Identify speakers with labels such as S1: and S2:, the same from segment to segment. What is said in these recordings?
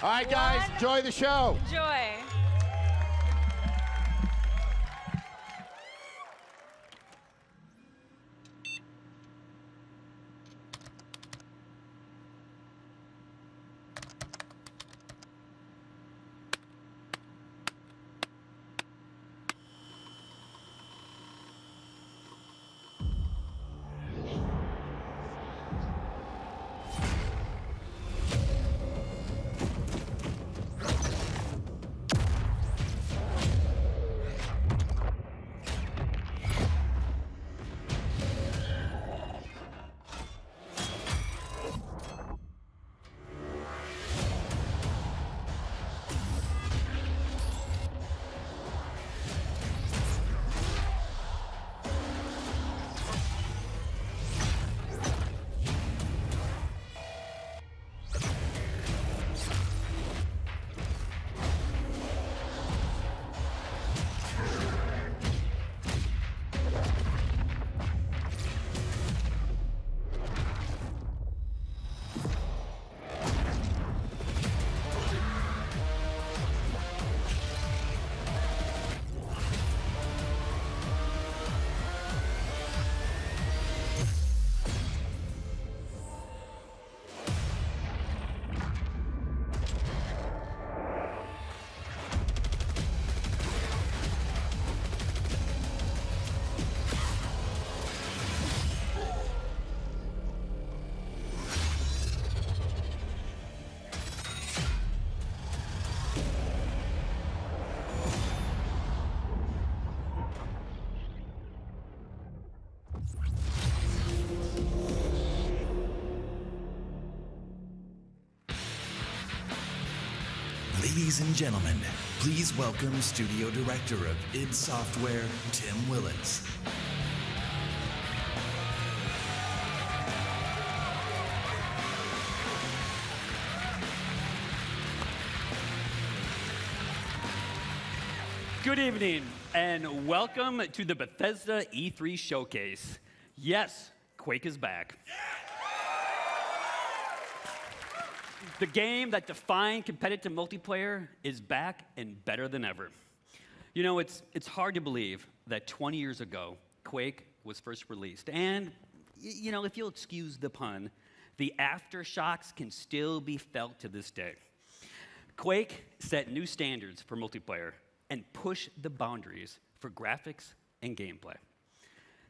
S1: All right, guys, enjoy the show.
S2: Enjoy.
S3: Ladies and gentlemen, please welcome Studio Director of id Software, Tim Willis.
S4: Good evening, and welcome to the Bethesda E3 Showcase. Yes, Quake is back. The game that defined competitive multiplayer is back and better than ever. You know, it's hard to believe that 20 years ago, Quake was first released. And, you know, if you'll excuse the pun, the aftershocks can still be felt to this day. Quake set new standards for multiplayer and pushed the boundaries for graphics and gameplay.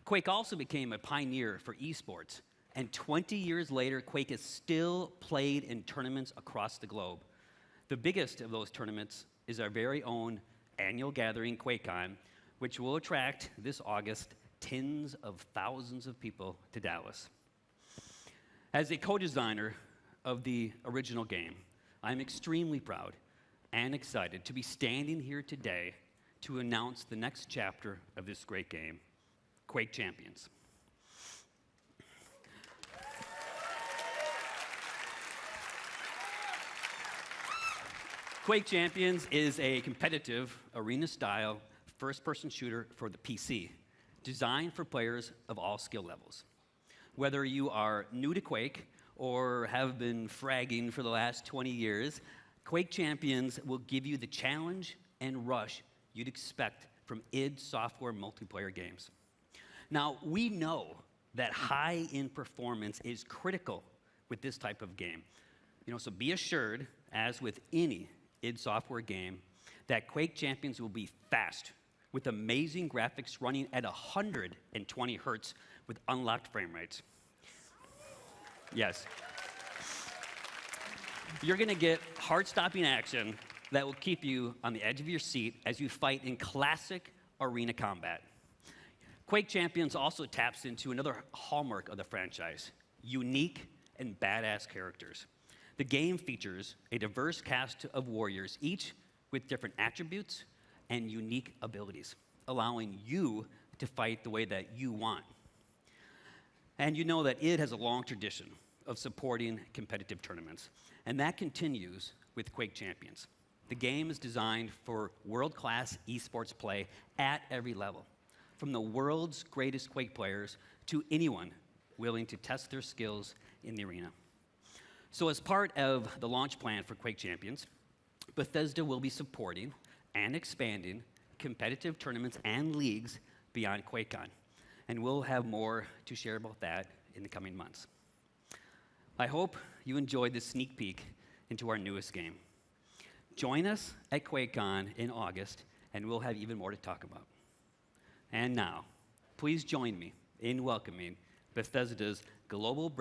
S4: Quake also became a pioneer for esports. And 20 years later, Quake is still played in tournaments across the globe. The biggest of those tournaments is our very own annual gathering, QuakeCon, which will attract this August tens of thousands of people to Dallas. As a co-designer of the original game, I'm extremely proud and excited to be standing here today to announce the next chapter of this great game, Quake Champions. Quake Champions is a competitive, arena-style, first-person shooter for the PC, designed for players of all skill levels. Whether you are new to Quake or have been fragging for the last 20 years, Quake Champions will give you the challenge and rush you'd expect from id Software multiplayer games. Now, we know that high-end performance is critical with this type of game. So be assured, as with any id Software game, that Quake Champions will be fast, with amazing graphics running at 120 hertz with unlocked frame rates. Yes. You're going to get heart-stopping action that will keep you on the edge of your seat as you fight in classic arena combat. Quake Champions also taps into another hallmark of the franchise: unique and badass characters. The game features a diverse cast of warriors, each with different attributes and unique abilities, allowing you to fight the way that you want. And you know that id has a long tradition of supporting competitive tournaments, and that continues with Quake Champions. The game is designed for world-class esports play at every level, from the world's greatest Quake players to anyone willing to test their skills in the arena. So as part of the launch plan for Quake Champions, Bethesda will be supporting and expanding competitive tournaments and leagues beyond QuakeCon. And we'll have more to share about that in the coming months. I hope you enjoyed this sneak peek into our newest game. Join us at QuakeCon in August, and we'll have even more to talk about. And now, please join me in welcoming Bethesda's Global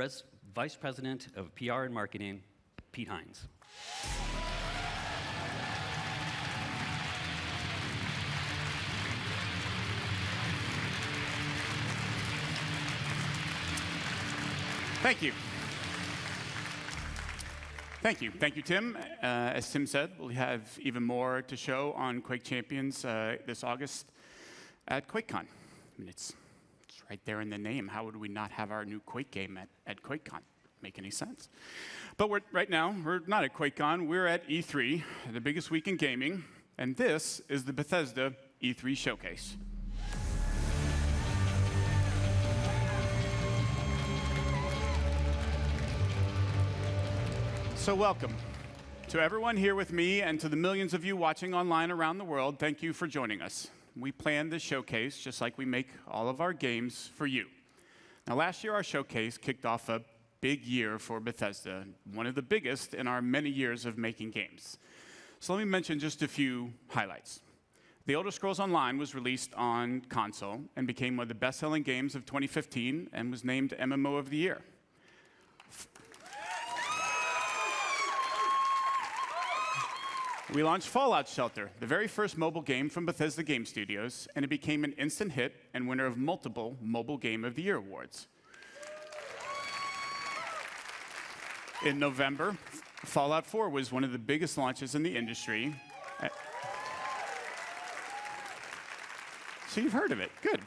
S4: Vice President of PR and Marketing, Pete Hines.
S1: Thank you. Thank you. Thank you, Tim. As Tim said, we'll have even more to show on Quake Champions this August at QuakeCon. I mean, it's right there in the name. How would we not have our new Quake game at QuakeCon? Make any sense? But right now, we're not at QuakeCon. We're at E3, the biggest week in gaming, and this is the Bethesda E3 Showcase. So welcome to everyone here with me and to the millions of you watching online around the world. Thank you for joining us. We planned this showcase just like we make all of our games for you. Now, last year, our showcase kicked off a big year for Bethesda, one of the biggest in our many years of making games. So let me mention just a few highlights. The Elder Scrolls Online was released on console and became one of the best-selling games of 2015 and was named MMO of the Year. We launched Fallout Shelter, the very first mobile game from Bethesda Game Studios, and it became an instant hit and winner of multiple Mobile Game of the Year awards. In November, Fallout 4 was one of the biggest launches in the industry. So you've heard of it, good.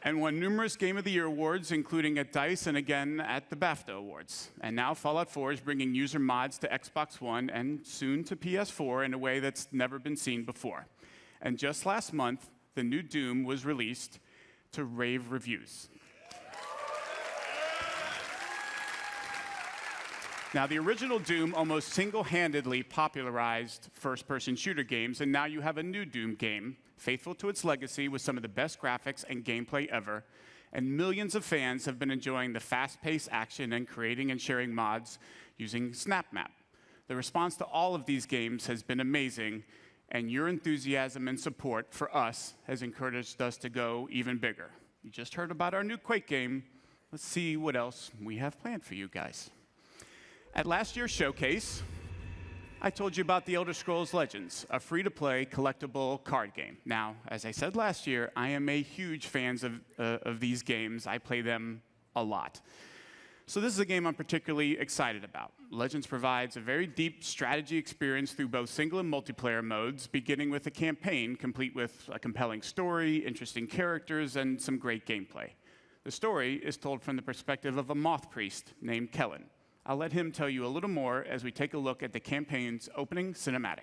S1: And won numerous Game of the Year awards, including at DICE and again at the BAFTA Awards. And now Fallout 4 is bringing user mods to Xbox One and soon to PS4 in a way that's never been seen before. And just last month, the new Doom was released to rave reviews. Now, the original Doom almost single-handedly popularized first-person shooter games, and now you have a new Doom game, faithful to its legacy with some of the best graphics and gameplay ever, and millions of fans have been enjoying the fast-paced action and creating and sharing mods using SnapMap. The response to all of these games has been amazing, and your enthusiasm and support for us has encouraged us to go even bigger. You just heard about our new Quake game. Let's see what else we have planned for you guys. At last year's showcase, I told you about the Elder Scrolls Legends, a free-to-play collectible card game. Now, as I said last year, I am a huge fan of these games. I play them a lot. So this is a game I'm particularly excited about. Legends provides a very deep strategy experience through both single and multiplayer modes, beginning with a campaign complete with a compelling story, interesting characters, and some great gameplay. The story is told from the perspective of a moth priest named Kellen. I'll let him tell you a little more as we take a look at the campaign's opening cinematic.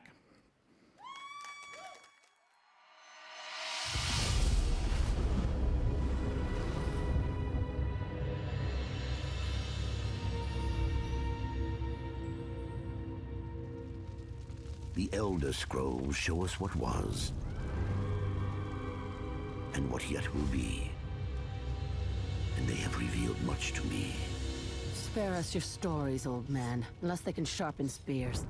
S2: The Elder Scrolls show us what was, and what yet will be. And they have revealed much to me.
S5: Spare us your stories, old man, unless they can sharpen spears.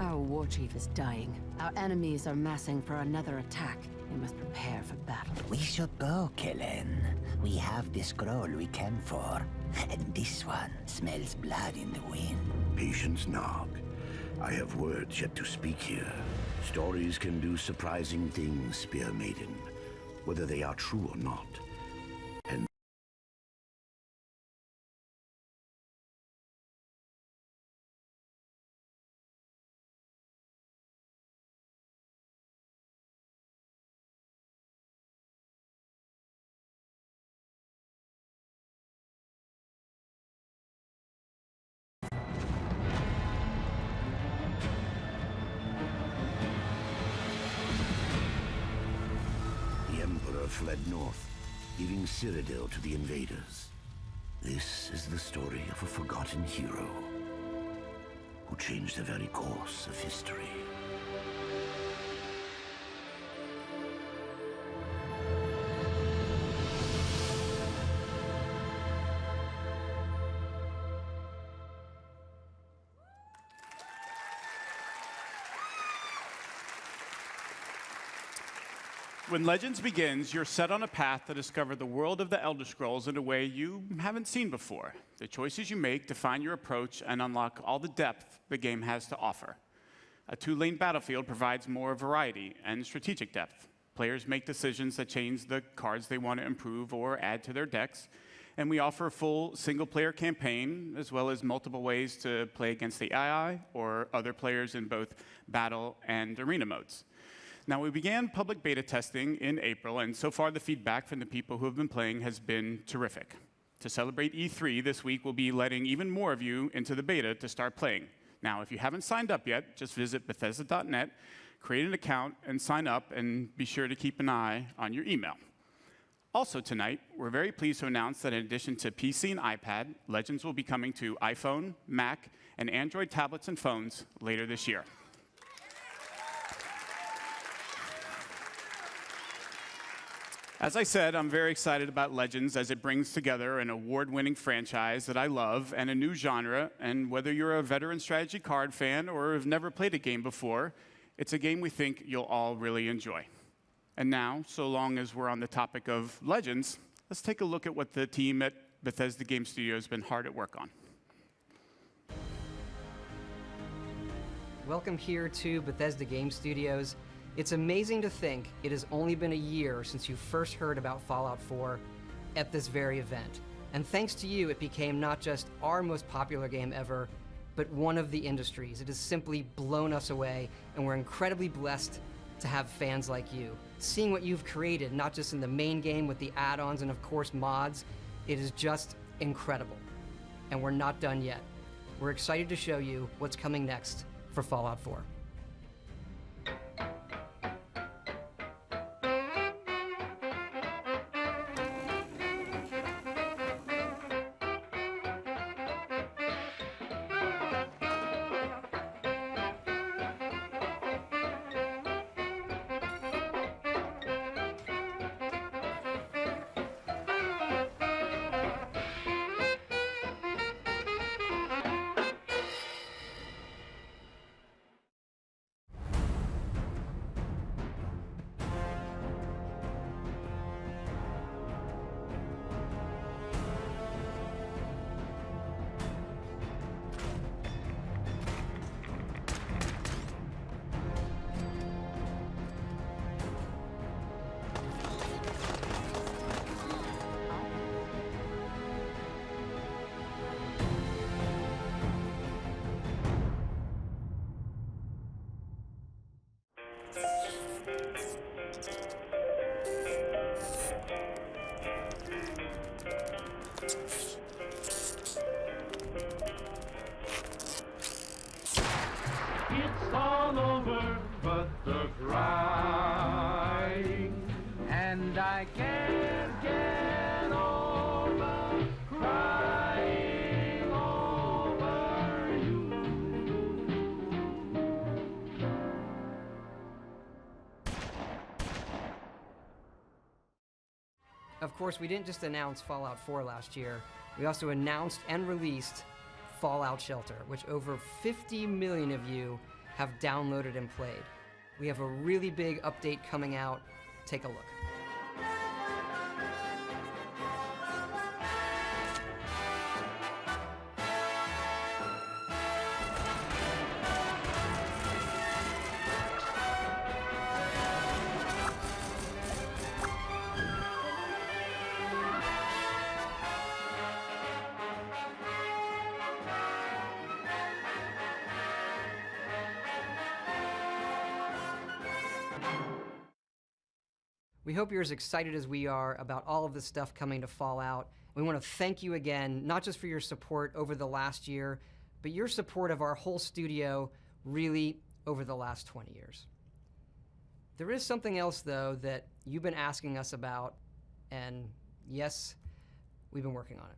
S5: Our war chief is dying. Our enemies are massing for another attack. We must prepare for battle.
S6: We should go, Kellen. We have the scroll we came for. And this one smells blood in the wind.
S2: Patience, Nog. I have words yet to speak here. Stories can do surprising things, Spear Maiden, whether they are true or not. And fled north, leaving Cyrodiil to the invaders. This is the story of a forgotten hero who changed the very course of history.
S1: When Legends begins, you're set on a path to discover the world of the Elder Scrolls in a way you haven't seen before. The choices you make define your approach and unlock all the depth the game has to offer. A two-lane battlefield provides more variety and strategic depth. Players make decisions that change the cards they want to improve or add to their decks, and we offer a full single-player campaign, as well as multiple ways to play against the AI or other players in both battle and arena modes. Now, we began public beta testing in April, and so far the feedback from the people who have been playing has been terrific. To celebrate E3 this week, we'll be letting even more of you into the beta to start playing. Now, if you haven't signed up yet, just visit Bethesda.net, create an account, and sign up, and be sure to keep an eye on your email. Also tonight, we're very pleased to announce that in addition to PC and iPad, Legends will be coming to iPhone, Mac, and Android tablets and phones later this year. As I said, I'm very excited about Legends as it brings together an award-winning franchise that I love and a new genre, and whether you're a veteran strategy card fan or have never played a game before, it's a game we think you'll all really enjoy. And now, so long as we're on the topic of Legends, let's take a look at what the team at Bethesda Game Studios has been hard at work on.
S7: Welcome here to Bethesda Game Studios. It's amazing to think it has only been a year since you first heard about Fallout 4 at this very event. And thanks to you, it became not just our most popular game ever, but one of the industry's. It has simply blown us away, and we're incredibly blessed to have fans like you. Seeing what you've created, not just in the main game with the add-ons and of course mods, it is just incredible. And we're not done yet. We're excited to show you what's coming next for Fallout 4.
S8: It's all over, but the crying, and I can't get over crying over you.
S7: Of course, we didn't just announce Fallout 4 last year, we also announced and released Fallout Shelter, which over 50 million of you have downloaded and played. We have a really big update coming out. Take a look. We hope you're as excited as we are about all of the stuff coming to Fallout. We want to thank you again, not just for your support over the last year, but your support of our whole studio really over the last 20 years. There is something else, though, that you've been asking us about, and yes, we've been working on it.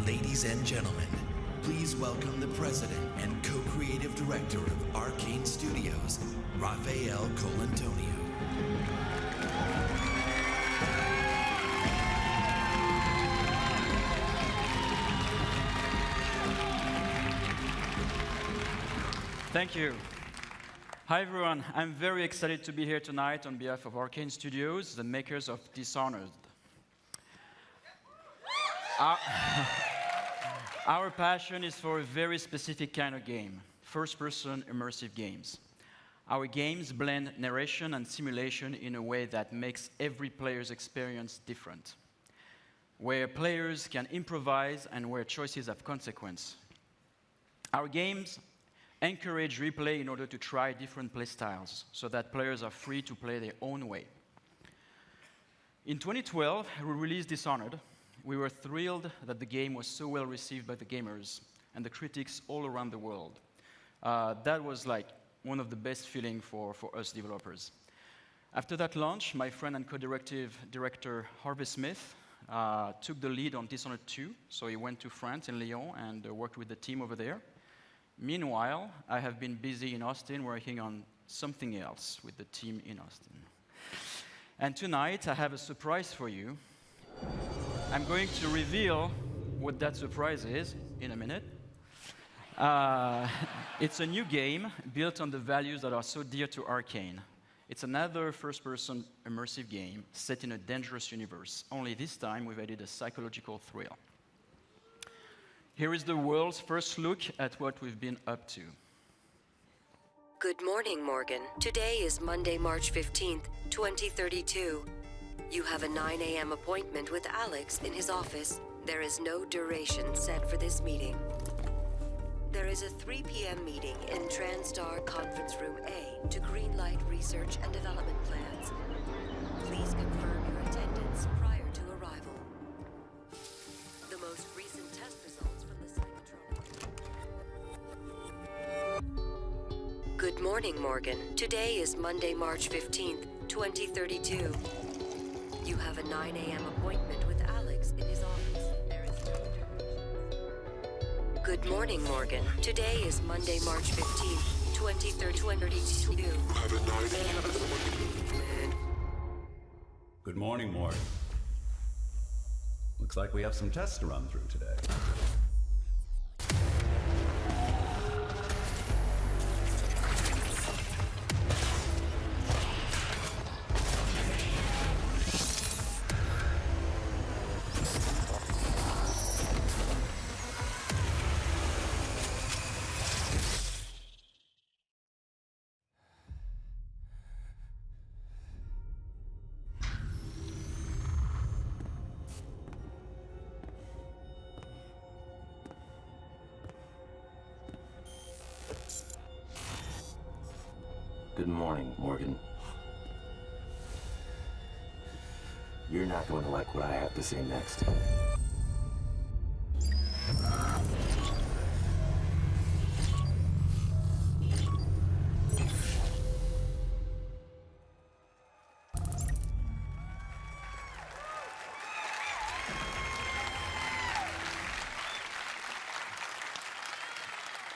S3: Ladies and gentlemen, please welcome the president and co-creative director of Arcane Studios, Rafael Colantonio.
S9: Thank you. Hi everyone, I'm very excited to be here tonight on behalf of Arcane Studios, the makers of Dishonored. Our passion is for a very specific kind of game, first-person immersive games. Our games blend narration and simulation in a way that makes every player's experience different, where players can improvise and where choices have consequence. Our games encourage replay in order to try different playstyles so that players are free to play their own way. In 2012, we released Dishonored. We were thrilled that the game was so well received by the gamers and the critics all around the world. That was like one of the best feelings for us developers. After that launch, my friend and director Harvey Smith took the lead on Dishonored 2, so he went to France in Lyon and worked with the team over there. Meanwhile, I have been busy in Austin working on something else with the team in Austin. And tonight, I have a surprise for you. I'm going to reveal what that surprise is in a minute. It's a new game built on the values that are so dear to Arcane. It's another first-person immersive game set in a dangerous universe, only this time we've added a psychological thrill. Here is the world's first look at what we've been up to.
S10: Good morning, Morgan. Today is Monday, March 15th, 2032. You have a 9 a.m. appointment with Alex in his office. There is no duration set for this meeting. There is a 3 p.m. meeting in TranStar Conference Room A to greenlight research and development plans. Please confirm your attendance prior to arrival. The most recent test results from the Psychotronic. Good morning, Morgan. Today is Monday, March 15th, 2032. You have a 9 a.m. appointment with Alex in his office. There is no duration. Good morning, Morgan. Today is Monday, March 15th, 2032. You have a 9 a.m. appointment.
S11: Good morning, Morgan. Looks like we have some tests to run through today.
S12: Good morning, Morgan. You're not going to like what I have to say next.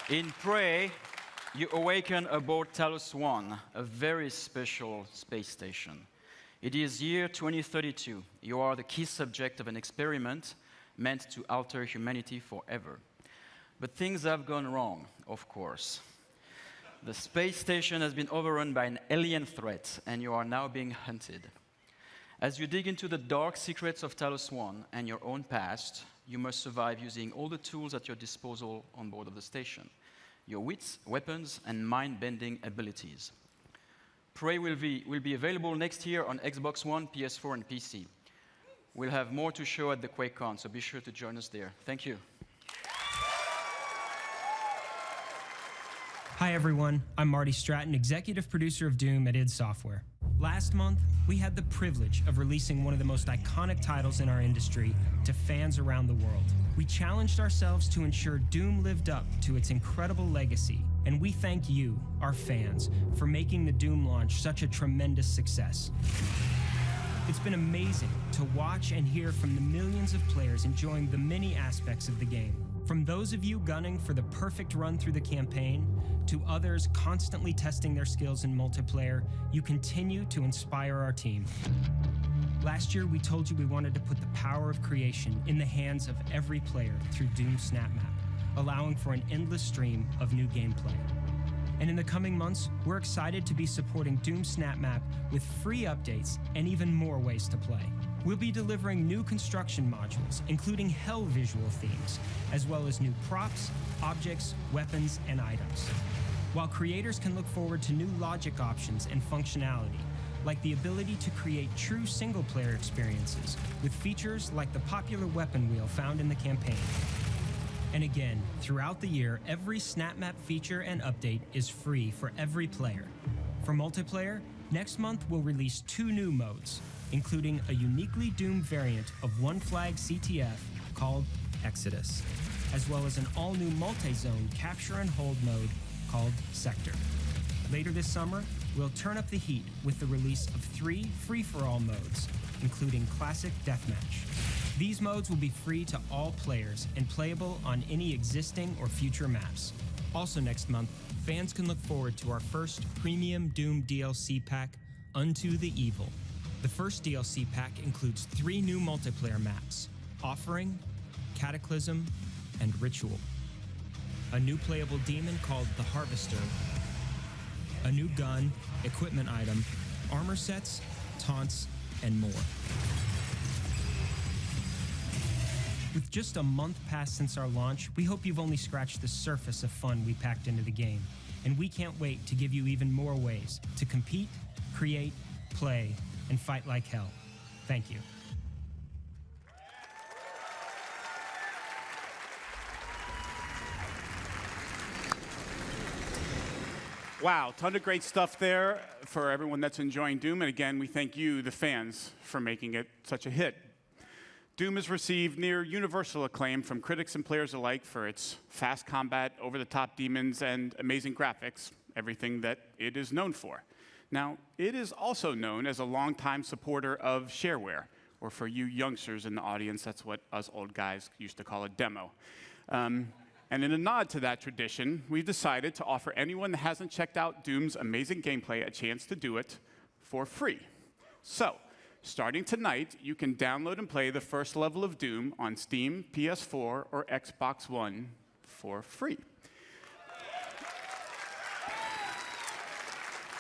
S9: In Prey, you awaken aboard Talos 1, a very special space station. It is year 2032. You are the key subject of an experiment meant to alter humanity forever. But things have gone wrong, of course. The space station has been overrun by an alien threat, and you are now being hunted. As you dig into the dark secrets of Talos 1 and your own past, you must survive using all the tools at your disposal on board of the station. Your wits, weapons, and mind-bending abilities. Prey will be available next year on Xbox One, PS4, and PC. We'll have more to show at the QuakeCon, so be sure to join us there. Thank you.
S13: Hi everyone, I'm Marty Stratton, executive producer of Doom at id Software. Last month, we had the privilege of releasing one of the most iconic titles in our industry to fans around the world. We challenged ourselves to ensure Doom lived up to its incredible legacy, and we thank you, our fans, for making the Doom launch such a tremendous success. It's been amazing to watch and hear from the millions of players enjoying the many aspects of the game. From those of you gunning for the perfect run through the campaign, to others constantly testing their skills in multiplayer, you continue to inspire our team. Last year, we told you we wanted to put the power of creation in the hands of every player through Doom Snap Map, allowing for an endless stream of new gameplay. And in the coming months, we're excited to be supporting Doom Snap Map with free updates and even more ways to play. We'll be delivering new construction modules, including hell visual themes, as well as new props, objects, weapons, and items. While creators can look forward to new logic options and functionality, like the ability to create true single-player experiences with features like the popular weapon wheel found in the campaign. And again, throughout the year, every Snap Map feature and update is free for every player. For multiplayer, next month we'll release 2 new modes, including a uniquely Doom variant of One Flag CTF called Exodus, as well as an all-new multi-zone capture and hold mode called Sector. Later this summer, we'll turn up the heat with the release of 3 free-for-all modes, including Classic Deathmatch. These modes will be free to all players and playable on any existing or future maps. Also next month, fans can look forward to our first premium Doom DLC pack, Unto the Evil. The first DLC pack includes 3 new multiplayer maps, Offering, Cataclysm, and Ritual. A new playable demon called the Harvester, a new gun, equipment item, armor sets, taunts, and more. With just a month past since our launch, we hope you've only scratched the surface of fun we packed into the game, and we can't wait to give you even more ways to compete, create, play, and fight like hell. Thank you.
S1: Wow, ton of great stuff there for everyone that's enjoying Doom. And again, we thank you, the fans, for making it such a hit. Doom has received near universal acclaim from critics and players alike for its fast combat, over-the-top demons, and amazing graphics, everything that it is known for. Now, it is also known as a longtime supporter of shareware, or for you youngsters in the audience, that's what us old guys used to call a demo. And in a nod to that tradition, we've decided to offer anyone that hasn't checked out Doom's amazing gameplay a chance to do it for free. So, starting tonight, you can download and play the first level of Doom on Steam, PS4, or Xbox One for free.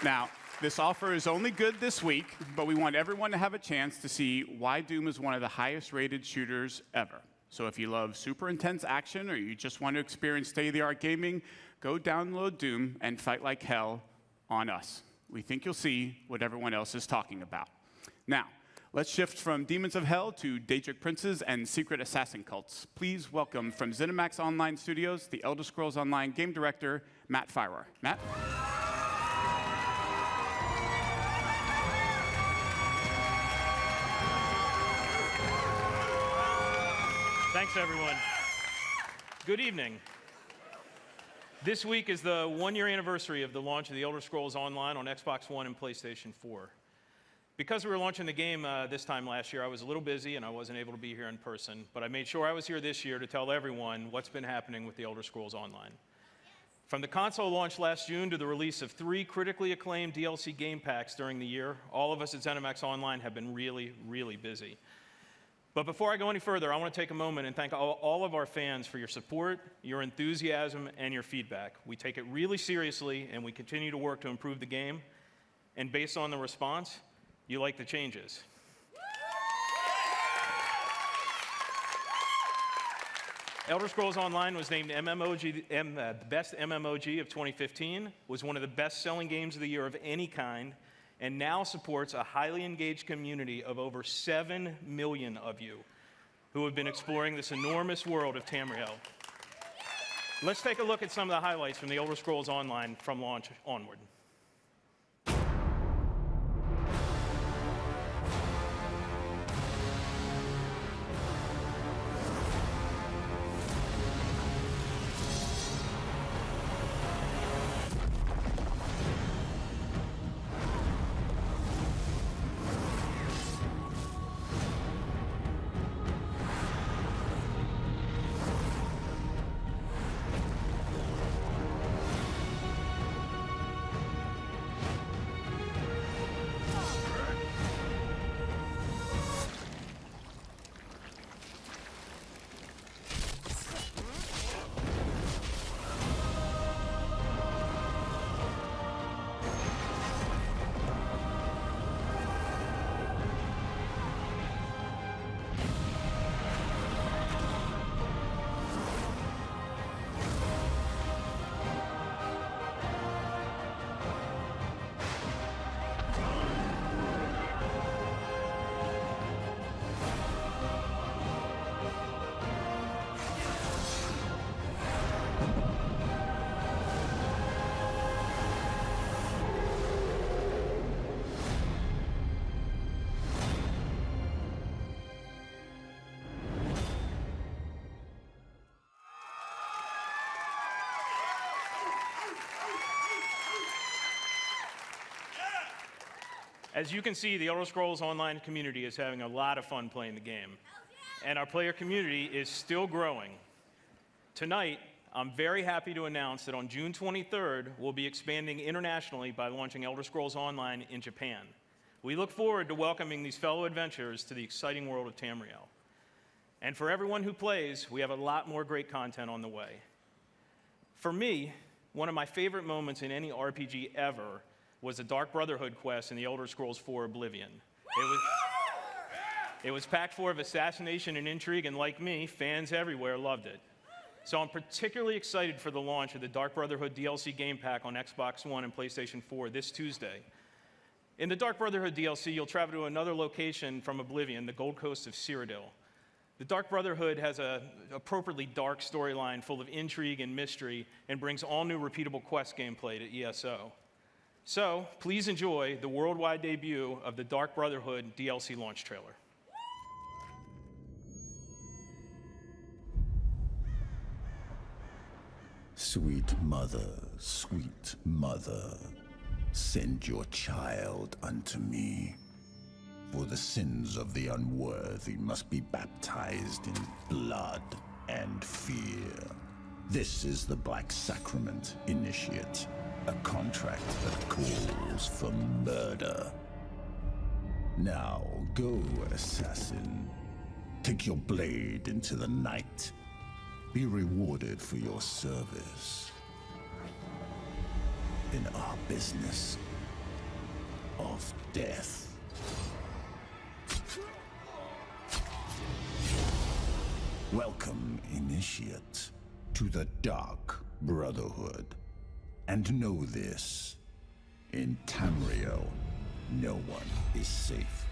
S1: Now, this offer is only good this week, but we want everyone to have a chance to see why Doom is one of the highest-rated shooters ever. So if you love super intense action or you just want to experience state-of-the-art gaming, go download Doom and fight like hell on us. We think you'll see what everyone else is talking about. Now, let's shift from Demons of Hell to Daedric Princes and Secret Assassin cults. Please welcome from ZeniMax Online Studios, the Elder Scrolls Online game director, Matt Firor. Matt?
S14: Thanks, everyone. Good evening. This week is the 1-year anniversary of the launch of the Elder Scrolls Online on Xbox One and PlayStation 4. Because we were launching the game this time last year, I was a little busy and I wasn't able to be here in person, but I made sure I was here this year to tell everyone what's been happening with the Elder Scrolls Online. From the console launch last June to the release of 3 critically acclaimed DLC game packs during the year, all of us at ZeniMax Online have been really, really busy. But before I go any further, I want to take a moment and thank all of our fans for your support, your enthusiasm, and your feedback. We take it really seriously, and we continue to work to improve the game. And based on the response, you like the changes. Elder Scrolls Online was named Best MMOG of 2015, was one of the best-selling games of the year of any kind, and now supports a highly engaged community of over 7 million of you who have been exploring this enormous world of Tamriel. Let's take a look at some of the highlights from the Elder Scrolls Online from launch onward. As you can see, the Elder Scrolls Online community is having a lot of fun playing the game. And our player community is still growing. Tonight, I'm very happy to announce that on June 23rd, we'll be expanding internationally by launching Elder Scrolls Online in Japan. We look forward to welcoming these fellow adventurers to the exciting world of Tamriel. And for everyone who plays, we have a lot more great content on the way. For me, one of my favorite moments in any RPG ever was the Dark Brotherhood quest in the Elder Scrolls IV Oblivion. It was packed full of assassination and intrigue, and like me, fans everywhere loved it. So I'm particularly excited for the launch of the Dark Brotherhood DLC game pack on Xbox One and PlayStation 4 this Tuesday. In the Dark Brotherhood DLC, you'll travel to another location from Oblivion, the Gold Coast of Cyrodiil. The Dark Brotherhood has an appropriately dark storyline full of intrigue and mystery and brings all new repeatable quest gameplay to ESO. So, please enjoy the worldwide debut of the Dark Brotherhood DLC launch trailer.
S2: Sweet mother, send your child unto me. For the sins of the unworthy must be baptized in blood and fear. This is the Black Sacrament, Initiate. A contract that calls for murder. Now, go, assassin. Take your blade into the night. Be rewarded for your service. In our business of death. Welcome, Initiate, to the Dark Brotherhood. And know this, in Tamriel, no one is safe.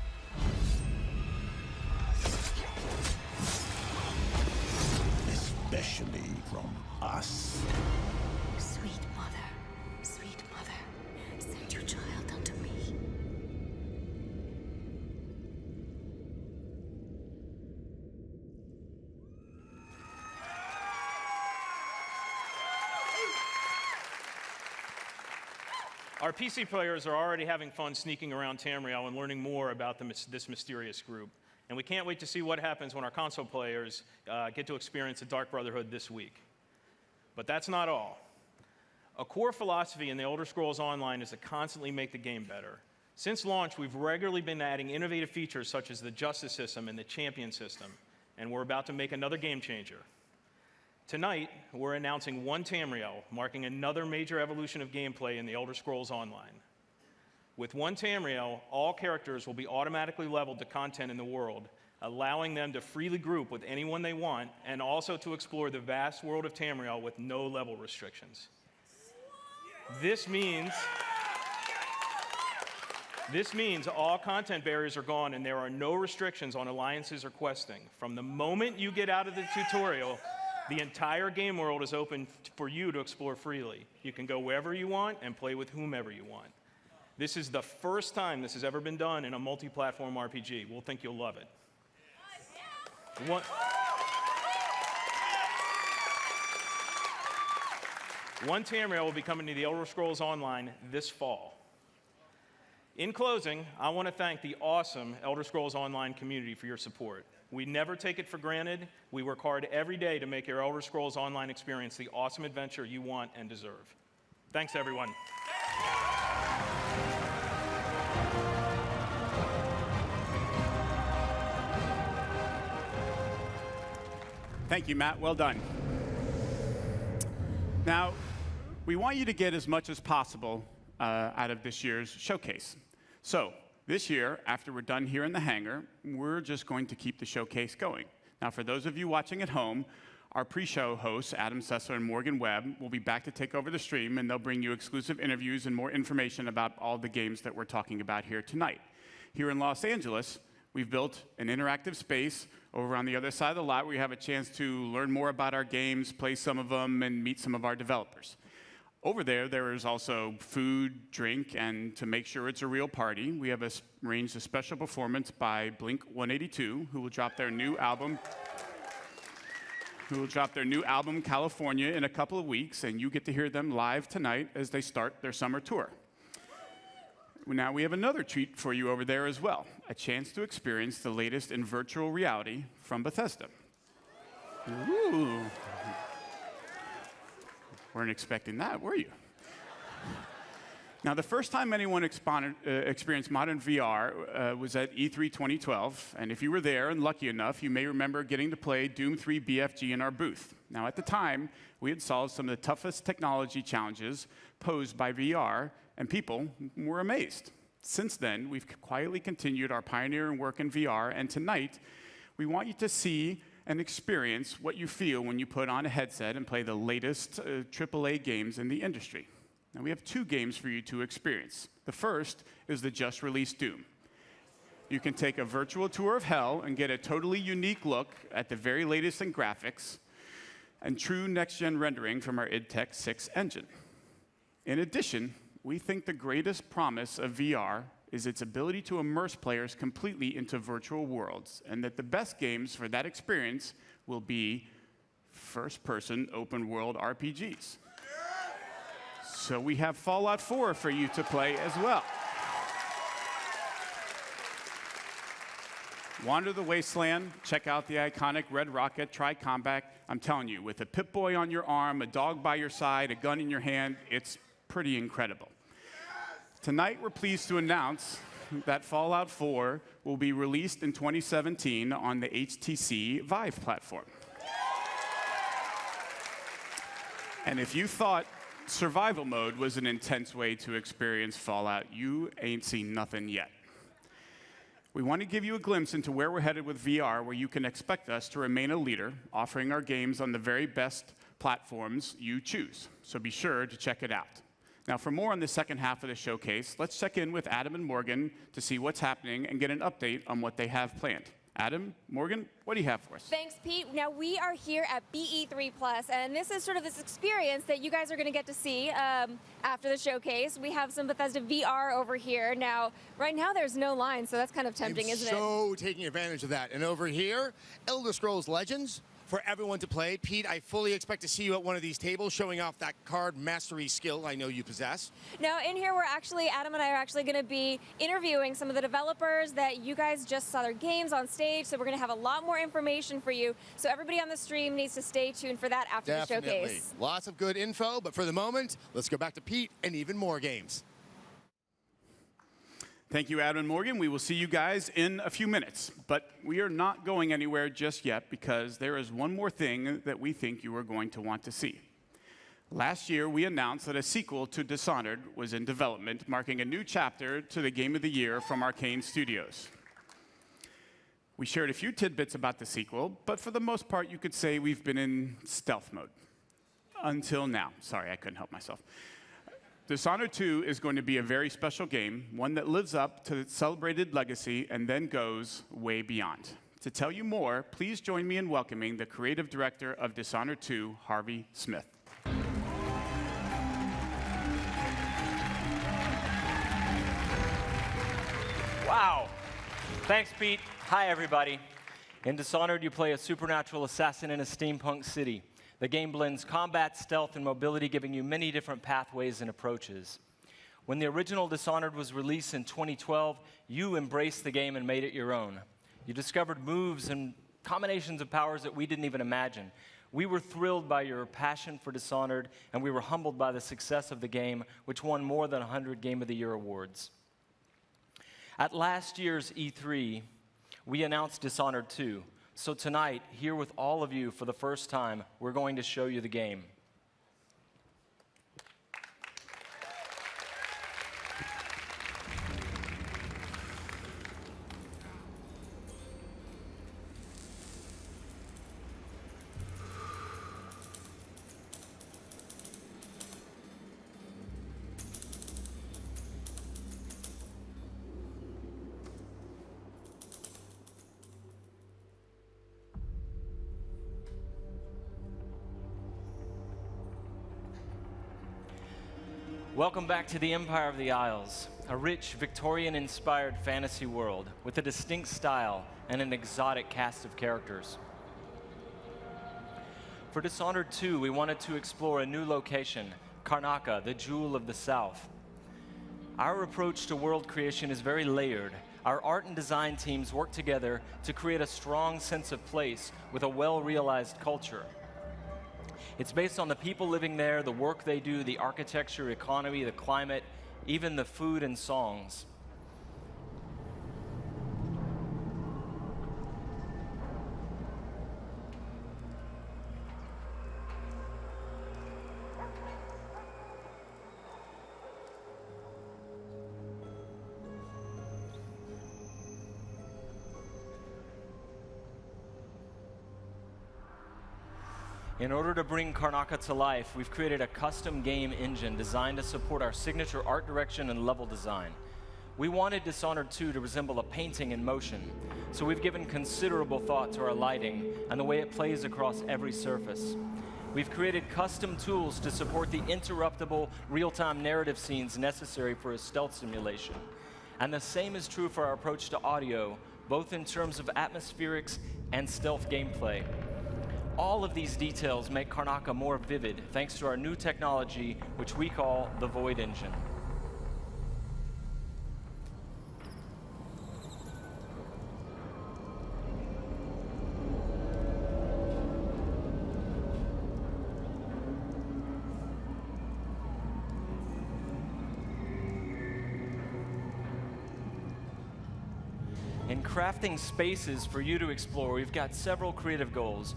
S2: Especially from us.
S5: Sweet mother, send your child unto me.
S14: Our PC players are already having fun sneaking around Tamriel and learning more about this mysterious group. And we can't wait to see what happens when our console players get to experience the Dark Brotherhood this week. But that's not all. A core philosophy in the Elder Scrolls Online is to constantly make the game better. Since launch, we've regularly been adding innovative features such as the Justice system and the Champion system, and we're about to make another game changer. Tonight, we're announcing One Tamriel, marking another major evolution of gameplay in the Elder Scrolls Online. With One Tamriel, all characters will be automatically leveled to content in the world, allowing them to freely group with anyone they want, and also to explore the vast world of Tamriel with no level restrictions. This means all content barriers are gone and there are no restrictions on alliances or questing. From the moment you get out of the tutorial, the entire game world is open for you to explore freely. You can go wherever you want and play with whomever you want. This is the first time this has ever been done in a multi-platform RPG. We'll think you'll love it. One Tamriel will be coming to the Elder Scrolls Online this fall. In closing, I want to thank the awesome Elder Scrolls Online community for your support. We never take it for granted. We work hard every day to make your Elder Scrolls Online experience the awesome adventure you want and deserve. Thanks, everyone.
S1: Thank you, Matt. Well done. Now, we want you to get as much as possible out of this year's showcase. So, this year, after we're done here in the hangar, we're just going to keep the showcase going. Now, for those of you watching at home, our pre-show hosts, Adam Sessler and Morgan Webb, will be back to take over the stream, and they'll bring you exclusive interviews and more information about all the games that we're talking about here tonight. Here in Los Angeles, we've built an interactive space over on the other side of the lot where you have a chance to learn more about our games, play some of them, and meet some of our developers. Over there is also food, drink, and to make sure it's a real party, we have arranged a special performance by Blink-182, who will drop their new album, California, in a couple of weeks, and you get to hear them live tonight as they start their summer tour. Now we have another treat for you over there as well, a chance to experience the latest in virtual reality from Bethesda. Ooh. Weren't expecting that, were you? Now, the first time anyone experienced modern VR was at E3 2012, and if you were there and lucky enough, you may remember getting to play Doom 3 BFG in our booth. Now, at the time, we had solved some of the toughest technology challenges posed by VR, and people were amazed. Since then, we've quietly continued our pioneering work in VR, and tonight, we want you to see and experience what you feel when you put on a headset and play the latest AAA games in the industry. Now, we have two games for you to experience. The first is the just-released Doom. You can take a virtual tour of hell and get a totally unique look at the very latest in graphics and true next-gen rendering from our id Tech 6 engine. In addition, we think the greatest promise of VR is its ability to immerse players completely into virtual worlds, and that the best games for that experience will be first-person open-world RPGs. So we have Fallout 4 for you to play as well. Wander the Wasteland, check out the iconic Red Rocket Tri-Combat. I'm telling you, with a Pip-Boy on your arm, a dog by your side, a gun in your hand, it's pretty incredible. Tonight, we're pleased to announce that Fallout 4 will be released in 2017 on the HTC Vive platform. And if you thought survival mode was an intense way to experience Fallout, you ain't seen nothing yet. We want to give you a glimpse into where we're headed with VR, where you can expect us to remain a leader, offering our games on the very best platforms you choose. So be sure to check it out. Now, for more on the second half of the showcase, let's check in with Adam and Morgan to see what's happening and get an update on what they have planned. Adam, Morgan, what do you have for us?
S15: Thanks, Pete. Now, we are here at BE3+, and this is sort of this experience that you guys are going to get to see after the showcase. We have some Bethesda VR over here. Now, right now, there's no line, so that's kind of tempting, isn't it?
S16: So taking advantage of that. And over here, Elder Scrolls Legends, for everyone to play. Pete, I fully expect to see you at one of these tables showing off that card mastery skill I know you possess.
S15: Now, in here, Adam and I are actually going to be interviewing some of the developers that you guys just saw their games on stage, so we're going to have a lot more information for you. So everybody on the stream needs to stay tuned for that after the showcase.
S16: Lots of good info, but for the moment, let's go back to Pete and even more games.
S1: Thank you, Adam and Morgan. We will see you guys in a few minutes. But we are not going anywhere just yet because there is one more thing that we think you are going to want to see. Last year, we announced that a sequel to Dishonored was in development, marking a new chapter to the Game of the Year from Arcane Studios. We shared a few tidbits about the sequel, but for the most part, you could say we've been in stealth mode. Until now. Sorry, I couldn't help myself. Dishonored 2 is going to be a very special game, one that lives up to its celebrated legacy and then goes way beyond. To tell you more, please join me in welcoming the creative director of Dishonored 2, Harvey Smith.
S17: Wow. Thanks, Pete. Hi, everybody. In Dishonored, you play a supernatural assassin in a steampunk city. The game blends combat, stealth, and mobility, giving you many different pathways and approaches. When the original Dishonored was released in 2012, you embraced the game and made it your own. You discovered moves and combinations of powers that we didn't even imagine. We were thrilled by your passion for Dishonored, and we were humbled by the success of the game, which won more than 100 Game of the Year awards. At last year's E3, we announced Dishonored 2. So tonight, here with all of you for the first time, we're going to show you the game. Welcome back to the Empire of the Isles, a rich, Victorian-inspired fantasy world with a distinct style and an exotic cast of characters. For Dishonored 2, we wanted to explore a new location, Karnaca, the jewel of the South. Our approach to world creation is very layered. Our art and design teams work together to create a strong sense of place with a well-realized culture. It's based on the people living there, the work they do, the architecture, economy, the climate, even the food and songs. In order to bring Karnaca to life, we've created a custom game engine designed to support our signature art direction and level design. We wanted Dishonored 2 to resemble a painting in motion, so we've given considerable thought to our lighting and the way it plays across every surface. We've created custom tools to support the interruptible, real-time narrative scenes necessary for a stealth simulation. And the same is true for our approach to audio, both in terms of atmospherics and stealth gameplay. All of these details make Karnaca more vivid thanks to our new technology, which we call the Void Engine. In crafting spaces for you to explore, we've got several creative goals.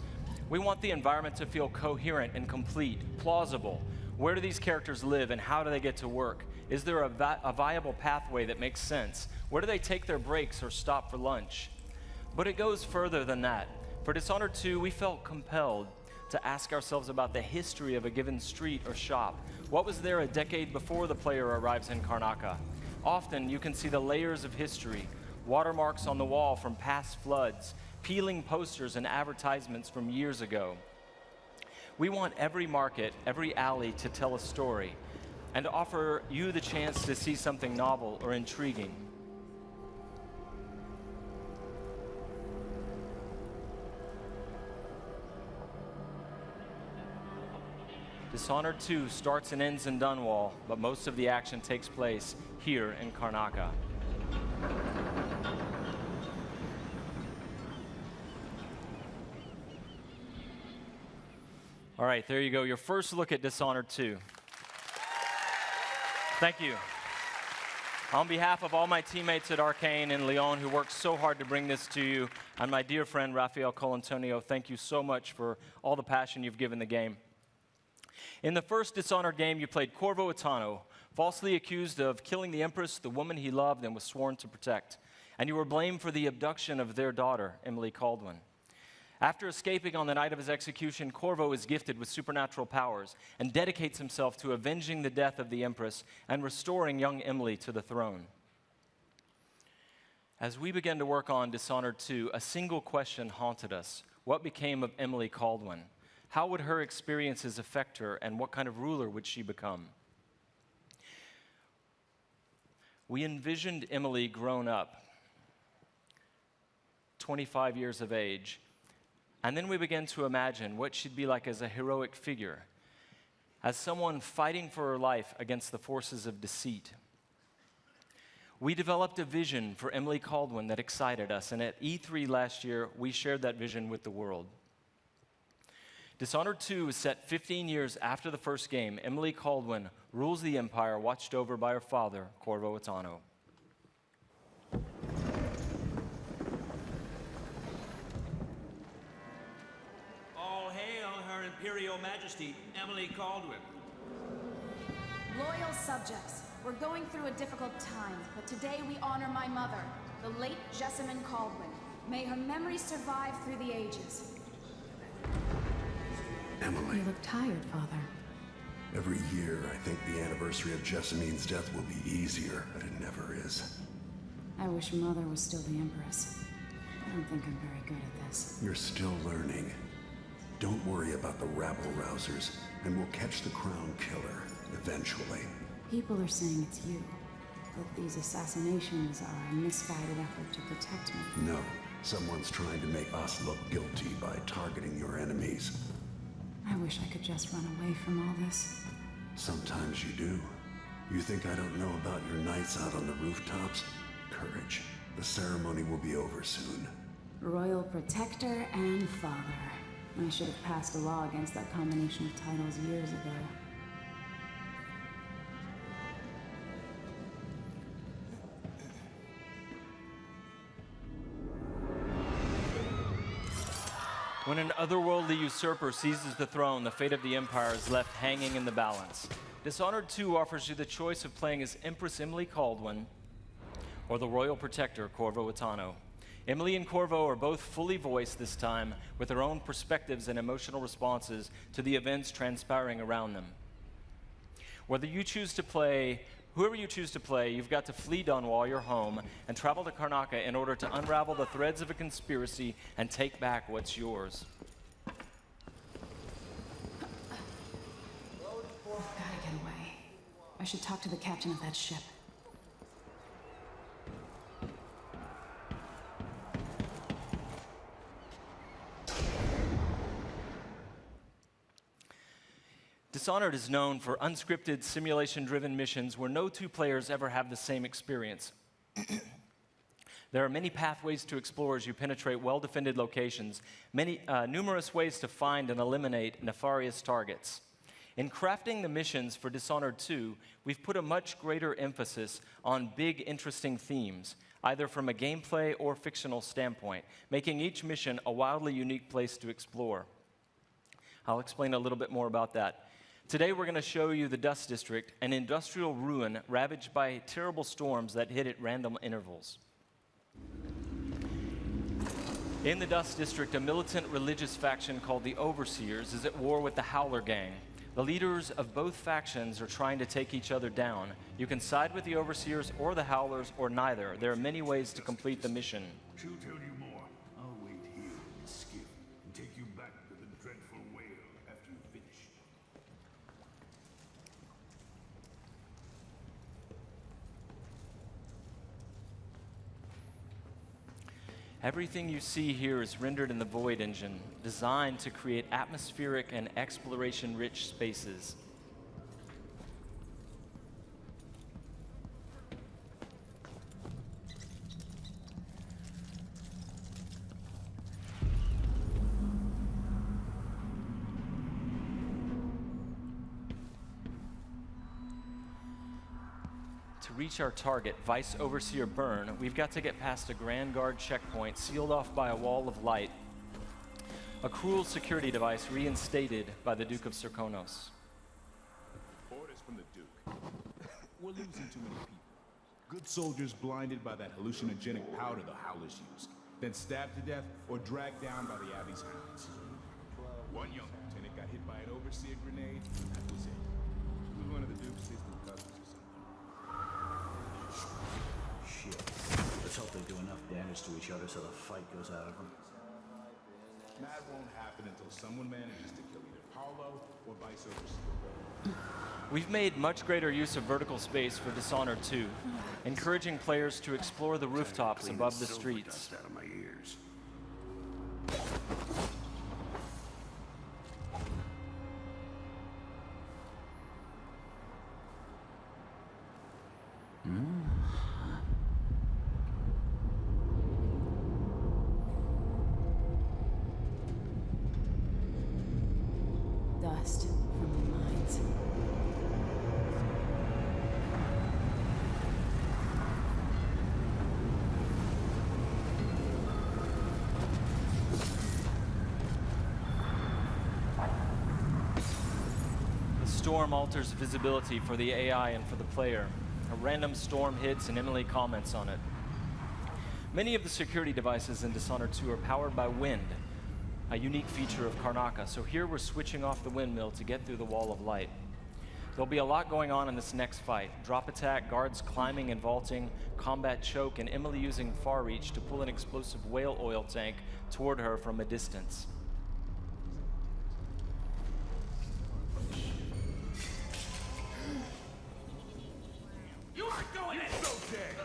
S17: We want the environment to feel coherent and complete, plausible. Where do these characters live and how do they get to work? Is there a viable pathway that makes sense? Where do they take their breaks or stop for lunch? But it goes further than that. For Dishonored 2, we felt compelled to ask ourselves about the history of a given street or shop. What was there a decade before the player arrives in Karnaca? Often you can see the layers of history, watermarks on the wall from past floods, peeling posters and advertisements from years ago. We want every market, every alley to tell a story and to offer you the chance to see something novel or intriguing. Dishonored 2 starts and ends in Dunwall, but most of the action takes place here in Karnaca. All right, there you go, your first look at Dishonored 2. Thank you. On behalf of all my teammates at Arcane and Lyon who worked so hard to bring this to you, and my dear friend Raphael Colantonio, thank you so much for all the passion you've given the game. In the first Dishonored game, you played Corvo Attano, falsely accused of killing the Empress, the woman he loved and was sworn to protect. And you were blamed for the abduction of their daughter, Emily Caldwin. After escaping on the night of his execution, Corvo is gifted with supernatural powers and dedicates himself to avenging the death of the Empress and restoring young Emily to the throne. As we began to work on Dishonored 2, a single question haunted us. What became of Emily Caldwin? How would her experiences affect her, and what kind of ruler would she become? We envisioned Emily grown up, 25 years of age, and then we began to imagine what she'd be like as a heroic figure, as someone fighting for her life against the forces of deceit. We developed a vision for Emily Caldwin that excited us, and at E3 last year, we shared that vision with the world. Dishonored 2 is set 15 years after the first game. Emily Caldwin rules the Empire, watched over by her father, Corvo Attano.
S18: All hail Her Imperial Majesty, Emily Caldwin.
S19: Loyal subjects, we're going through a difficult time, but today we honor my mother, the late Jessamine Caldwin. May her memory survive through the ages.
S20: Emily.
S19: You look tired, Father.
S20: Every year, I think the anniversary of Jessamine's death will be easier, but it never is.
S19: I wish Mother was still the Empress. I don't think I'm very good at this.
S20: You're still learning. Don't worry about the rabble-rousers, and we'll catch the Crown Killer, eventually.
S19: People are saying it's you, that these assassinations are a misguided effort to protect me.
S20: No, someone's trying to make us look guilty by targeting your enemies.
S19: I wish I could just run away from all this.
S20: Sometimes you do. You think I don't know about your nights out on the rooftops? Courage. The ceremony will be over soon.
S19: Royal Protector and Father. I should have passed a law against that combination of titles years ago.
S17: When an otherworldly usurper seizes the throne, the fate of the Empire is left hanging in the balance. Dishonored 2 offers you the choice of playing as Empress Emily Caldwin or the Royal Protector, Corvo Attano. Emily and Corvo are both fully voiced this time, with their own perspectives and emotional responses to the events transpiring around them. Whoever you choose to play, you've got to flee Dunwall, your home, and travel to Karnaca in order to unravel the threads of a conspiracy and take back what's yours.
S19: Gotta get away. I should talk to the captain of that ship.
S17: Dishonored is known for unscripted, simulation-driven missions where no two players ever have the same experience. There are many pathways to explore as you penetrate well-defended locations, numerous ways to find and eliminate nefarious targets. In crafting the missions for Dishonored 2, we've put a much greater emphasis on big, interesting themes, either from a gameplay or fictional standpoint, making each mission a wildly unique place to explore. I'll explain a little bit more about that. Today we're going to show you the Dust District, an industrial ruin ravaged by terrible storms that hit at random intervals. In the Dust District, a militant religious faction called the Overseers is at war with the Howler Gang. The leaders of both factions are trying to take each other down. You can side with the Overseers or the Howlers or neither. There are many ways to complete the mission.
S2: She'll tell you more. I'll wait here in the skiff and take you back to the dreadful whale after you finish.
S17: Everything you see here is rendered in the Void engine, designed to create atmospheric and exploration-rich spaces. To reach our target, Vice Overseer Byrne, we've got to get past a Grand Guard checkpoint sealed off by a wall of light. A cruel security device reinstated by the Duke of Serkonos.
S21: Orders from the Duke. We're losing too many people. Good soldiers blinded by that hallucinogenic powder the Howlers use, then stabbed to death or dragged down by the Abbey's hounds. One young lieutenant got hit by an Overseer grenade, and that was it. He was one of the Duke's distant cousins or something.
S22: Shit. Let's hope they do enough damage to each other so the fight goes out of them.
S21: That won't happen until someone manages to kill either Paulo or Vice Overseer.
S17: We've made much greater use of vertical space for Dishonored 2, encouraging players to explore the rooftops above the streets.
S20: Out of my ears.
S19: Dust from the mines.
S17: The storm alters visibility for the AI and for the player. A random storm hits and Emily comments on it. Many of the security devices in Dishonored 2 are powered by wind, a unique feature of Karnaca, so here we're switching off the windmill to get through the wall of light. There'll be a lot going on in this next fight. Drop attack, guards climbing and vaulting, combat choke, and Emily using far reach to pull an explosive whale oil tank toward her from a distance.
S8: You aren't going in!
S21: So dead!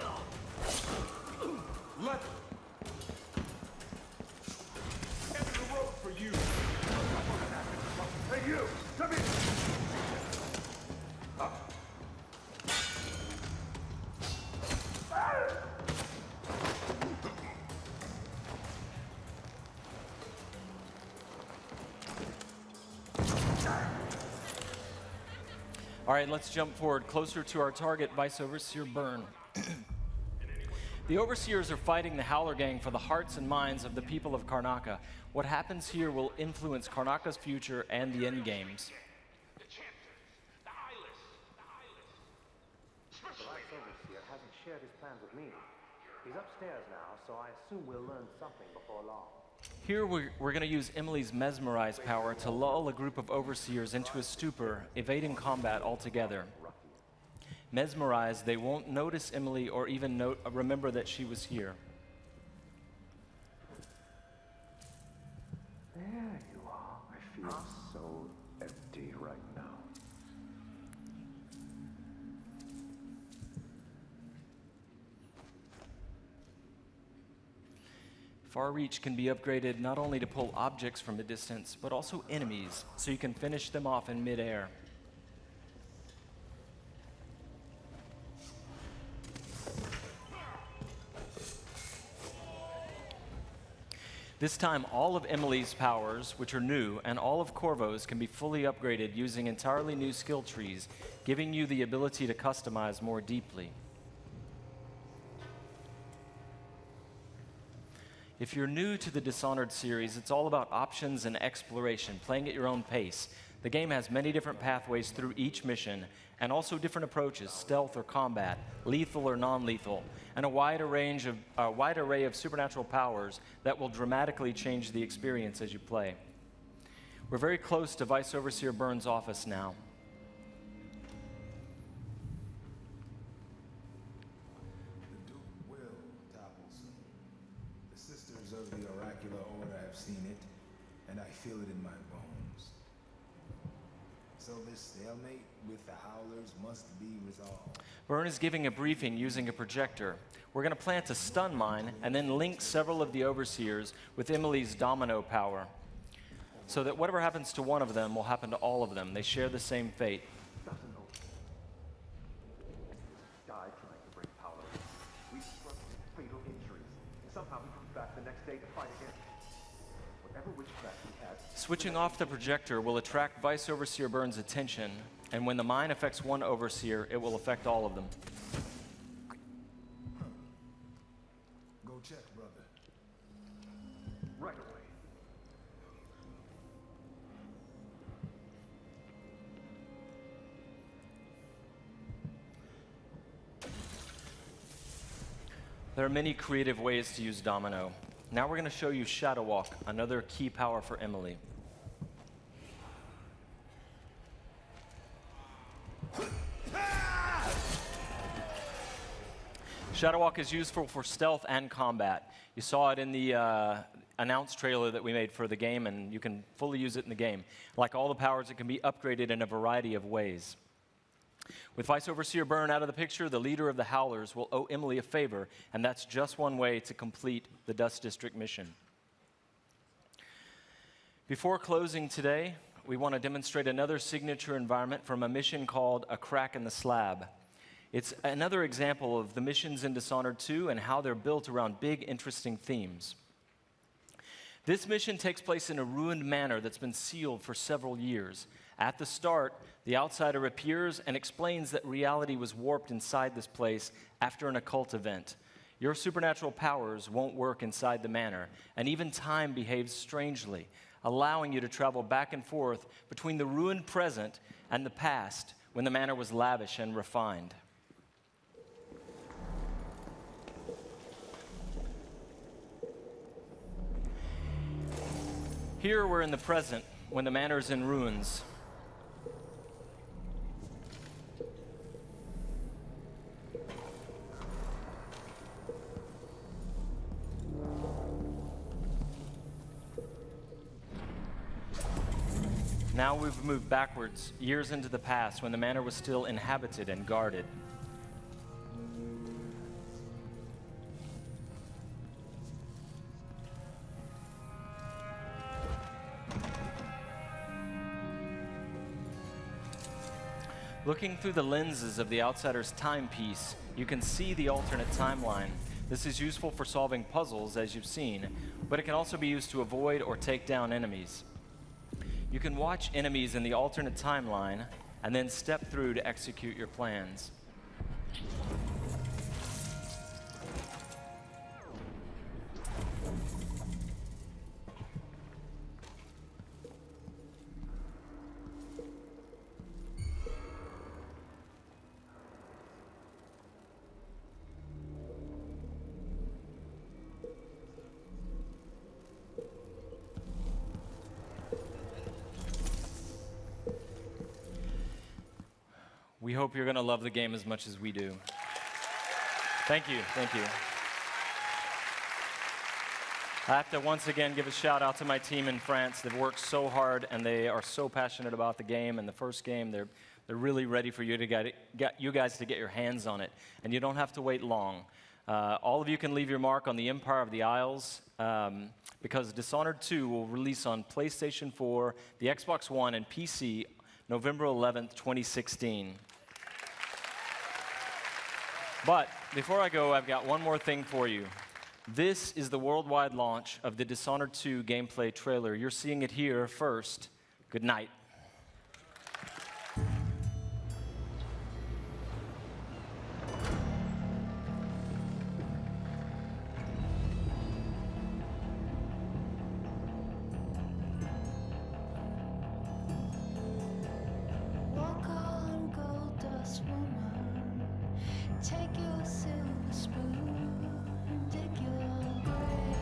S21: Let the rope for you! Hey, you! Come here!
S17: All right, let's jump forward closer to our target, Vice Overseer Byrne. The Overseers are fighting the Howler Gang for the hearts and minds of the people of Karnaca. What happens here will influence Karnaca's future and the endgames.
S23: The Vice Overseer hasn't shared his plans with me. He's upstairs now, so I assume we'll learn something before long.
S17: Here we're going to use Emily's Mesmerize power to lull a group of Overseers into a stupor, evading combat altogether. Mesmerized, they won't notice Emily or even remember that she was here.
S23: There you are. I feel so empty right now.
S17: Far Reach can be upgraded not only to pull objects from a distance, but also enemies, so you can finish them off in midair. This time, all of Emily's powers, which are new, and all of Corvo's can be fully upgraded using entirely new skill trees, giving you the ability to customize more deeply. If you're new to the Dishonored series, it's all about options and exploration, playing at your own pace. The game has many different pathways through each mission, and also different approaches, stealth or combat, lethal or non-lethal, and a wide array of supernatural powers that will dramatically change the experience as you play. We're very close to Vice Overseer Byrne's office now.
S21: The Duke will topple soon. The Sisters of the Oracular Order have seen it, and I feel it in my bones.
S4: So this stalemate with the Howlers must be resolved.
S17: Byrne is giving a briefing using a projector. We're going to plant a stun mine and then link several of the Overseers with Emily's domino power, so that whatever happens to one of them will happen to all of them. They share the same fate.
S23: Died trying to break power. We suffered fatal injuries. Somehow we come back the next day to fight again. Whatever witchcraft we had.
S17: Switching off the projector will attract Vice Overseer Byrne's attention, and when the mine affects one Overseer, it will affect all of them.
S4: Go check, brother.
S23: Right away.
S17: There are many creative ways to use domino. Now we're going to show you Shadow Walk, another key power for Emily. Shadow Walk is useful for stealth and combat. You saw it in the announced trailer that we made for the game, and you can fully use it in the game. Like all the powers, it can be upgraded in a variety of ways. With Vice Overseer Byrne out of the picture, the leader of the Howlers will owe Emily a favor, and that's just one way to complete the Dust District mission. Before closing today, we want to demonstrate another signature environment from a mission called A Crack in the Slab. It's another example of the missions in Dishonored 2 and how they're built around big, interesting themes. This mission takes place in a ruined manor that's been sealed for several years. At the start, the outsider appears and explains that reality was warped inside this place after an occult event. Your supernatural powers won't work inside the manor, and even time behaves strangely, allowing you to travel back and forth between the ruined present and the past when the manor was lavish and refined. Here we're in the present when the manor is in ruins. Now we've moved backwards, years into the past, when the manor was still inhabited and guarded. Looking through the lenses of the outsider's timepiece, you can see the alternate timeline. This is useful for solving puzzles, as you've seen, but it can also be used to avoid or take down enemies. You can watch enemies in the alternate timeline and then step through to execute your plans. We hope you're going to love the game as much as we do. Thank you, thank you. I have to once again give a shout out to my team in France. They've worked so hard and they are so passionate about the game. And the first game, they're really ready for you to get you guys to get your hands on it. And you don't have to wait long. All of you can leave your mark on the Empire of the Isles because Dishonored 2 will release on PlayStation 4, the Xbox One, and PC November 11th, 2016. But before I go, I've got one more thing for you. This is the worldwide launch of the Dishonored 2 gameplay trailer. You're seeing it here first. Good night.
S6: Walk on, gold dust woman. Take your silver spoon and dig your grave.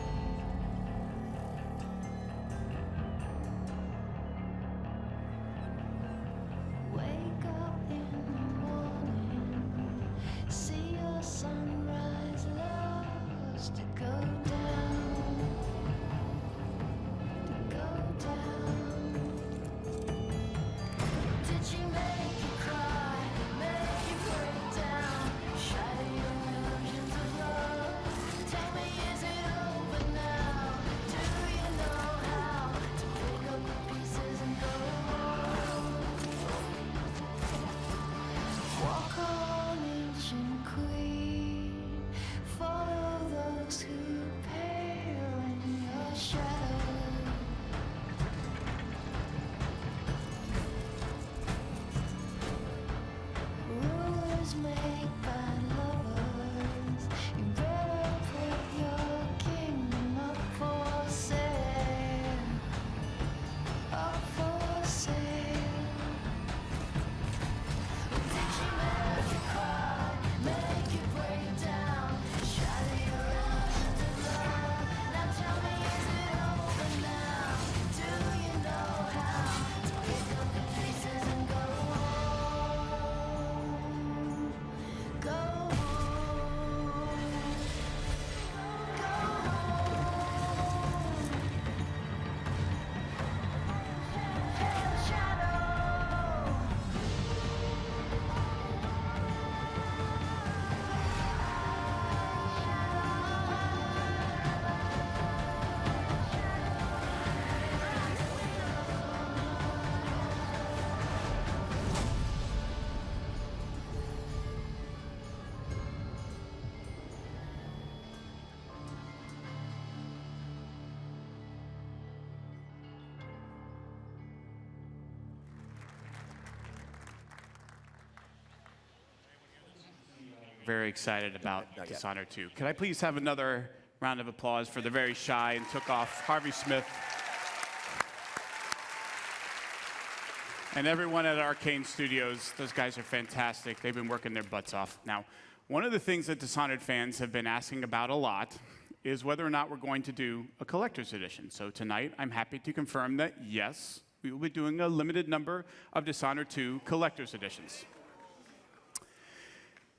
S1: very excited about Dishonored 2. Could I please have another round of applause for the very shy and took off Harvey Smith and everyone at Arcane Studios. Those guys are fantastic. They've been working their butts off. Now, one of the things that Dishonored fans have been asking about a lot is whether or not we're going to do a collector's edition. So tonight, I'm happy to confirm that yes, we will be doing a limited number of Dishonored 2 collector's editions.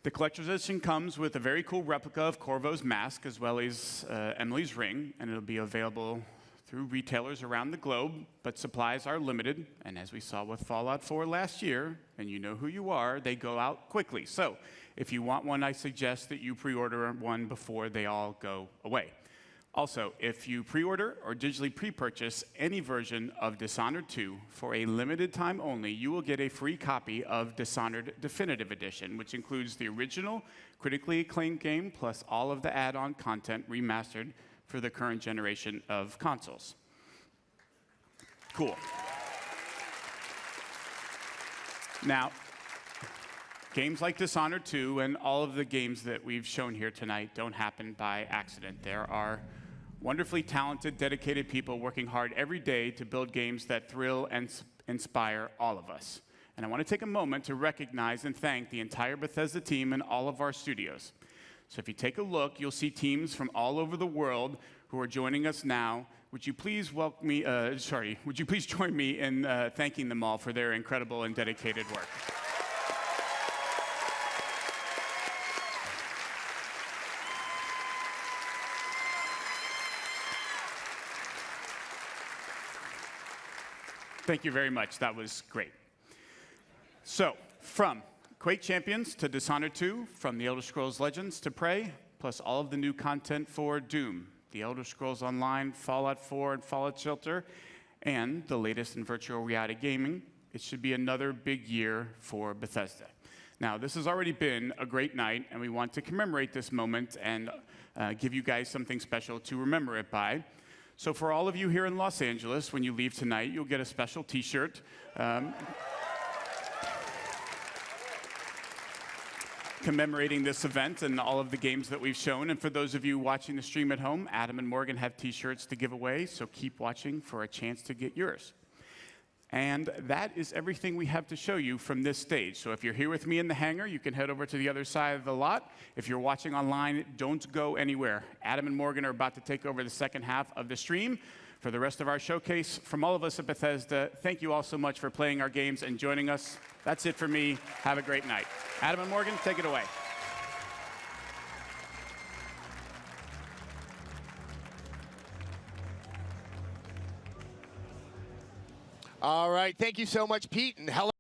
S1: The collector's edition comes with a very cool replica of Corvo's mask, as well as Emily's ring, and it'll be available through retailers around the globe, but supplies are limited, and as we saw with Fallout 4 last year, and you know who you are, they go out quickly. So if you want one, I suggest that you pre-order one before they all go away. Also, if you pre-order or digitally pre-purchase any version of Dishonored 2 for a limited time only, you will get a free copy of Dishonored Definitive Edition, which includes the original critically acclaimed game plus all of the add-on content remastered for the current generation of consoles. Cool. Now, games like Dishonored 2 and all of the games that we've shown here tonight don't happen by accident. There are wonderfully talented, dedicated people working hard every day to build games that thrill and inspire all of us. And I want to take a moment to recognize and thank the entire Bethesda team and all of our studios. So if you take a look, you'll see teams from all over the world who are joining us now. Would you please welcome me, would you please join me in thanking them all for their incredible and dedicated work. Thank you very much. That was great. So, from Quake Champions to Dishonored 2, from The Elder Scrolls Legends to Prey, plus all of the new content for Doom, The Elder Scrolls Online, Fallout 4, and Fallout Shelter, and the latest in virtual reality gaming, it should be another big year for Bethesda. Now, this has already been a great night, and we want to commemorate this moment and give you guys something special to remember it by. So for all of you here in Los Angeles, when you leave tonight, you'll get a special T-shirt. Commemorating this event and all of the games that we've shown. And for those of you watching the stream at home, Adam and Morgan have T-shirts to give away, so keep watching for a chance to get yours. And that is everything we have to show you from this stage. So if you're here with me in the hangar, you can head over to the other side of the lot. If you're watching online, don't go anywhere. Adam and Morgan are about to take over the second half of the stream. For the rest of our showcase, from all of us at Bethesda, thank you all so much for playing our games and joining us. That's it for me. Have a great night. Adam and Morgan, take it away.
S16: All right. Thank you so much, Pete. And hello.